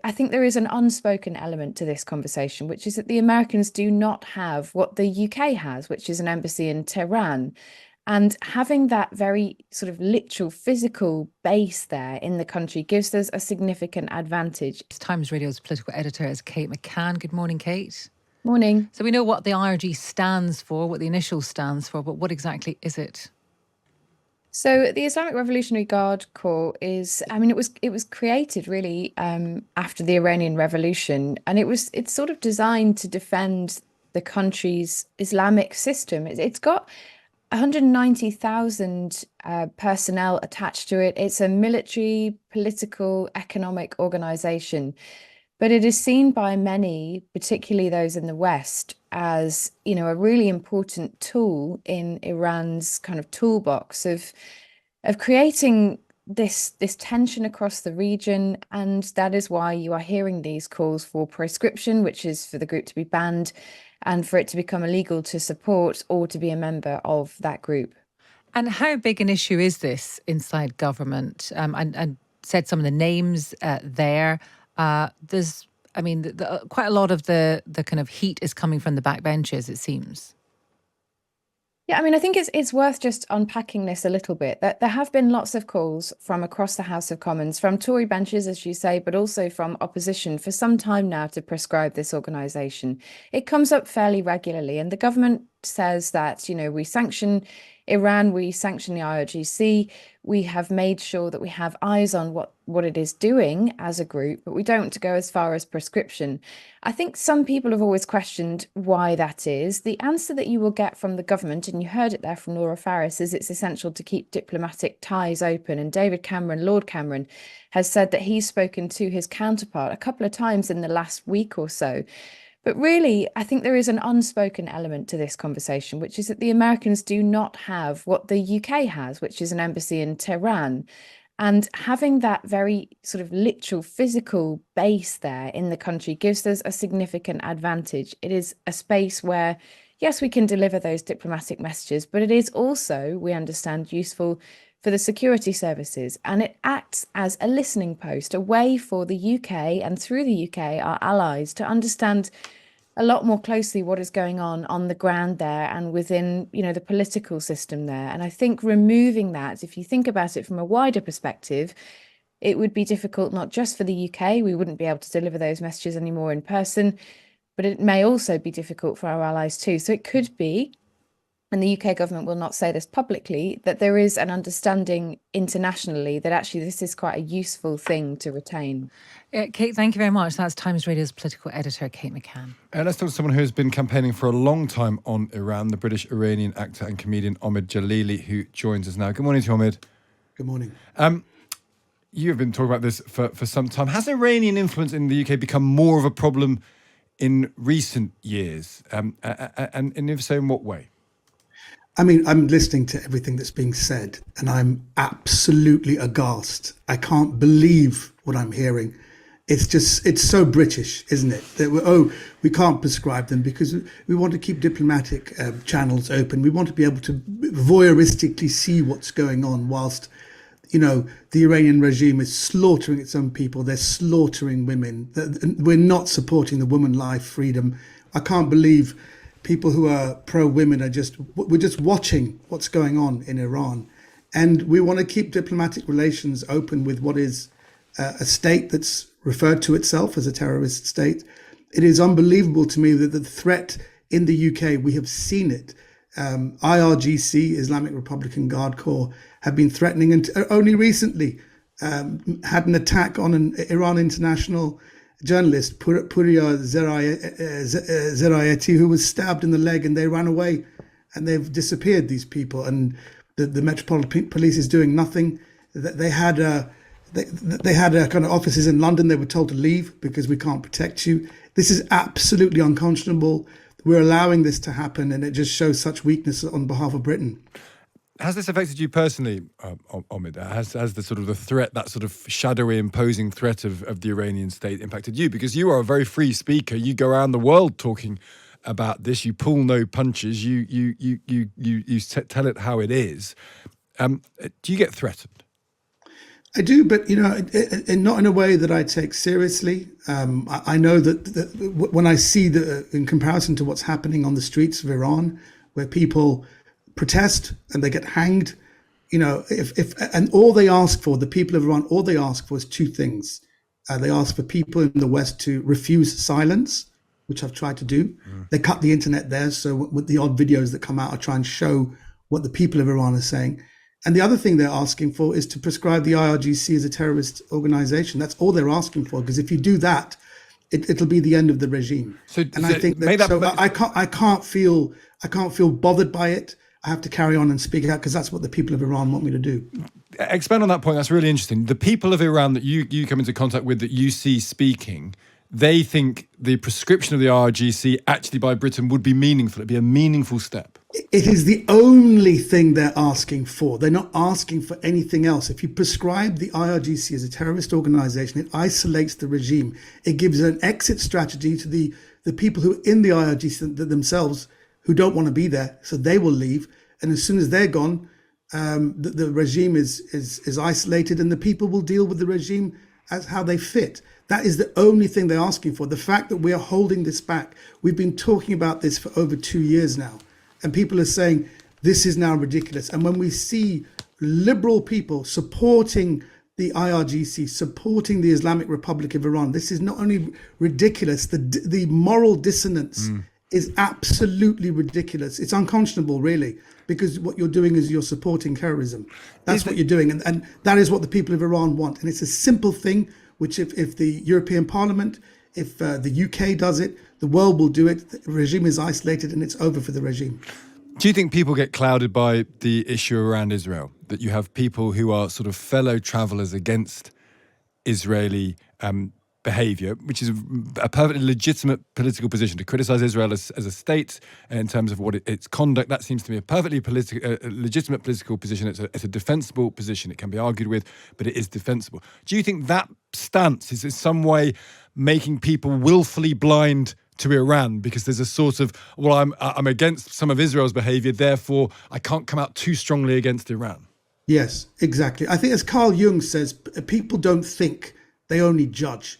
I think there is an unspoken element to this conversation, which is that the Americans do not have what the UK has, which is an embassy in Tehran. And having that very sort of literal physical base there in the country gives us a significant advantage. Times Radio's political editor is Kate McCann. Good morning, Kate. Morning. So we know what the IRG stands for, what the initial stands for, but what exactly is it? So the Islamic Revolutionary Guard Corps is, it was created really after the Iranian Revolution, and it's sort of designed to defend the country's Islamic system. It's got 190,000 personnel attached to it. It's a military, political, economic organization, but it is seen by many, particularly those in the West, as, a really important tool in Iran's kind of toolbox of creating this tension across the region. And that is why you are hearing these calls for proscription, which is for the group to be banned and for it to become illegal to support or to be a member of that group. And how big an issue is this inside government? And said some of the names there. Quite a lot of the kind of heat is coming from the backbenches, it seems. Yeah, I think it's worth just unpacking this a little bit. That there have been lots of calls from across the House of Commons, from Tory benches, as you say, but also from opposition for some time now to proscribe this organisation. It comes up fairly regularly, and the government says that, we sanction Iran, we sanction the IRGC, we have made sure that we have eyes on what it is doing as a group, but we don't go as far as prescription. I think some people have always questioned why that is. The answer that you will get from the government, and you heard it there from Laura Farris, is it's essential to keep diplomatic ties open. And David Cameron, Lord Cameron, has said that he's spoken to his counterpart a couple of times in the last week or so. But really, I think there is an unspoken element to this conversation, which is that the Americans do not have what the UK has, which is an embassy in Tehran. And having that very sort of literal physical base there in the country gives us a significant advantage. It is a space where, yes, we can deliver those diplomatic messages, but it is also, we understand, useful for the security services. And it acts as a listening post, a way for the UK and through the UK, our allies, to understand a lot more closely what is going on the ground there and within, the political system there. And I think removing that, if you think about it from a wider perspective, it would be difficult not just for the UK. We wouldn't be able to deliver those messages anymore in person, but it may also be difficult for our allies too. So it could be, and the UK government will not say this publicly, that there is an understanding internationally that actually this is quite a useful thing to retain. Kate, thank you very much. That's Times Radio's political editor, Kate McCann. Let's talk to someone who has been campaigning for a long time on Iran, the British-Iranian actor and comedian Omid Djalili, who joins us now. Good morning to you, Omid. Good morning. You have been talking about this for some time. Has Iranian influence in the UK become more of a problem in recent years? And if so, in what way? I'm listening to everything that's being said, and I'm absolutely aghast. I can't believe what I'm hearing. It's so British, isn't it? That we can't prescribe them because we want to keep diplomatic channels open. We want to be able to voyeuristically see what's going on whilst, the Iranian regime is slaughtering its own people. They're slaughtering women. We're not supporting the woman life freedom. I can't believe people who are pro-women we're just watching what's going on in Iran. And we want to keep diplomatic relations open with what is a state that's referred to itself as a terrorist state. It is unbelievable to me that the threat in the UK, we have seen it. IRGC, Islamic Republican Guard Corps, have been threatening, and only recently had an attack on an Iran international journalist, Puria Zerayati, who was stabbed in the leg, and they ran away and they've disappeared, these people. And the Metropolitan Police is doing nothing. They had kind of offices in London. They were told to leave because we can't protect you. This is absolutely unconscionable. We're allowing this to happen, and it just shows such weakness on behalf of Britain. Has this affected you personally, Omid? Has the sort of the threat, that sort of shadowy, imposing threat of the Iranian state impacted you? Because you are a very free speaker. You go around the world talking about this. You pull no punches. You tell it how it is. Do you get threatened? I do, but not in a way that I take seriously. I know that when I see in comparison to what's happening on the streets of Iran, where people protest and they get hanged, if and all they ask for, the people of Iran, all they ask for is two things. They ask for people in the West to refuse silence, which I've tried to do. They cut the internet there, so with the odd videos that come out, I try and show what the people of Iran are saying. And the other thing they're asking for is to prescribe the IRGC as a terrorist organization. That's all they're asking for, because if you do that, it'll be the end of the regime. I think that, I can't feel bothered by it. I have to carry on and speak out because that's what the people of Iran want me to do. Expand on that point. That's really interesting. The people of Iran that you come into contact with, that you see speaking, they think the prescription of the IRGC actually by Britain would be meaningful. It'd be a meaningful step. It is the only thing they're asking for. They're not asking for anything else. If you prescribe the IRGC as a terrorist organization, it isolates the regime. It gives an exit strategy to the people who are in the IRGC themselves, who don't want to be there, so they will leave. And as soon as they're gone, the regime is isolated, and the people will deal with the regime as how they fit. That is the only thing they're asking for. The fact that we are holding this back, we've been talking about this for over 2 years now, and people are saying this is now ridiculous. And when we see liberal people supporting the IRGC, supporting the Islamic Republic of Iran, this is not only ridiculous, the moral dissonance is absolutely ridiculous. It's unconscionable, really, because what you're doing is you're supporting terrorism. That's what you're doing. And that is what the people of Iran want. And it's a simple thing, which if the European Parliament, if the UK does it, the world will do it. The regime is isolated and it's over for the regime. Do you think people get clouded by the issue around Israel? That you have people who are sort of fellow travelers against Israeli behavior, which is a perfectly legitimate political position to criticize Israel as a state in terms of what its conduct. That seems to me a perfectly legitimate political position. It's a defensible position. It can be argued with, but it is defensible. Do you think that stance is in some way making people willfully blind to Iran because there's a sort of, well, I'm against some of Israel's behavior, therefore I can't come out too strongly against Iran? Yes, exactly. I think, as Carl Jung says, people don't think, they only judge.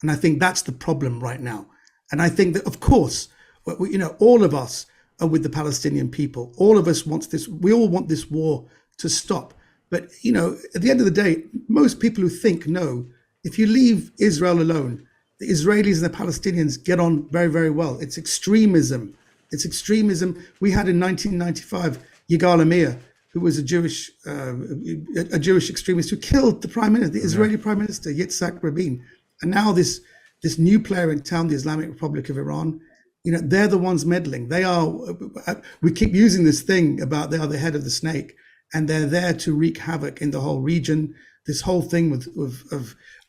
And I think that's the problem right now. And I think that, of course, all of us are with the Palestinian people. All of us wants this. We all want this war to stop. But, at the end of the day, most people who think know, if you leave Israel alone, the Israelis and the Palestinians get on very, very well. It's extremism. It's extremism. We had in 1995, Yigal Amir, who was a Jewish extremist who killed the prime minister, the Israeli prime minister, Yitzhak Rabin. And now this new player in town, the Islamic Republic of Iran, they're the ones meddling. They are. We keep using this thing about they are the head of the snake, and they're there to wreak havoc in the whole region. This whole thing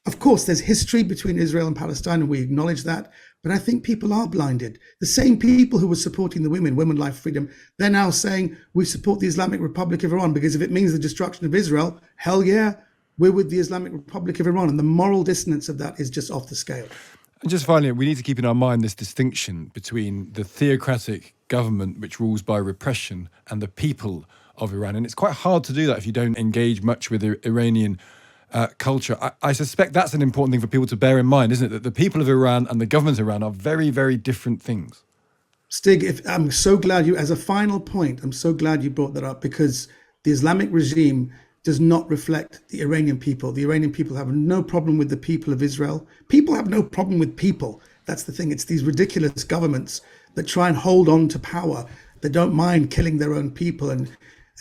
of course, there's history between Israel and Palestine, and we acknowledge that. But I think people are blinded. The same people who were supporting the women, life, freedom, they're now saying we support the Islamic Republic of Iran because if it means the destruction of Israel, hell yeah. We're with the Islamic Republic of Iran, and the moral dissonance of that is just off the scale. And just finally, we need to keep in our mind this distinction between the theocratic government, which rules by repression, and the people of Iran. And it's quite hard to do that if you don't engage much with the Iranian culture. I suspect that's an important thing for people to bear in mind, isn't it? That the people of Iran and the government of Iran are very, very different things. Stig, I'm so glad as a final point, I'm so glad you brought that up, because the Islamic regime does not reflect the Iranian people. The Iranian people have no problem with the people of Israel. People have no problem with people. That's the thing. It's these ridiculous governments that try and hold on to power, that don't mind killing their own people. And,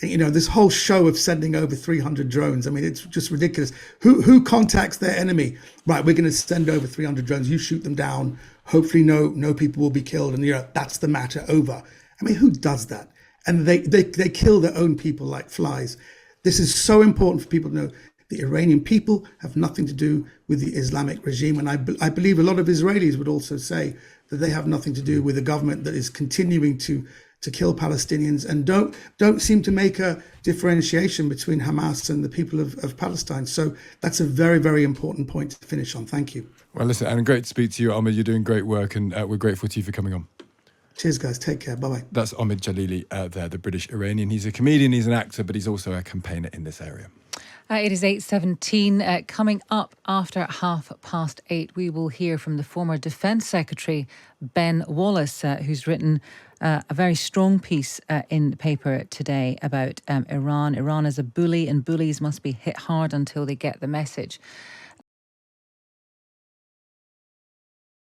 this whole show of sending over 300 drones. I mean, it's just ridiculous. Who contacts their enemy? Right, we're going to send over 300 drones. You shoot them down. Hopefully no people will be killed. And, that's the matter over. I mean, who does that? And they kill their own people like flies. This is so important for people to know. The Iranian people have nothing to do with the Islamic regime. And I believe a lot of Israelis would also say that they have nothing to do with a government that is continuing to kill Palestinians and don't seem to make a differentiation between Hamas and the people of Palestine. So that's a very, very important point to finish on. Thank you. Well, listen, and great to speak to you, Omid. You're doing great work, and we're grateful to you for coming on. Cheers, guys. Take care. Bye-bye. That's Omid Djalili there, the British Iranian. He's a comedian, he's an actor, but he's also a campaigner in this area. It is 8:17. Coming up after 8:30, we will hear from the former Defence Secretary, Ben Wallace, who's written a very strong piece in the paper today about Iran. Iran is a bully and bullies must be hit hard until they get the message.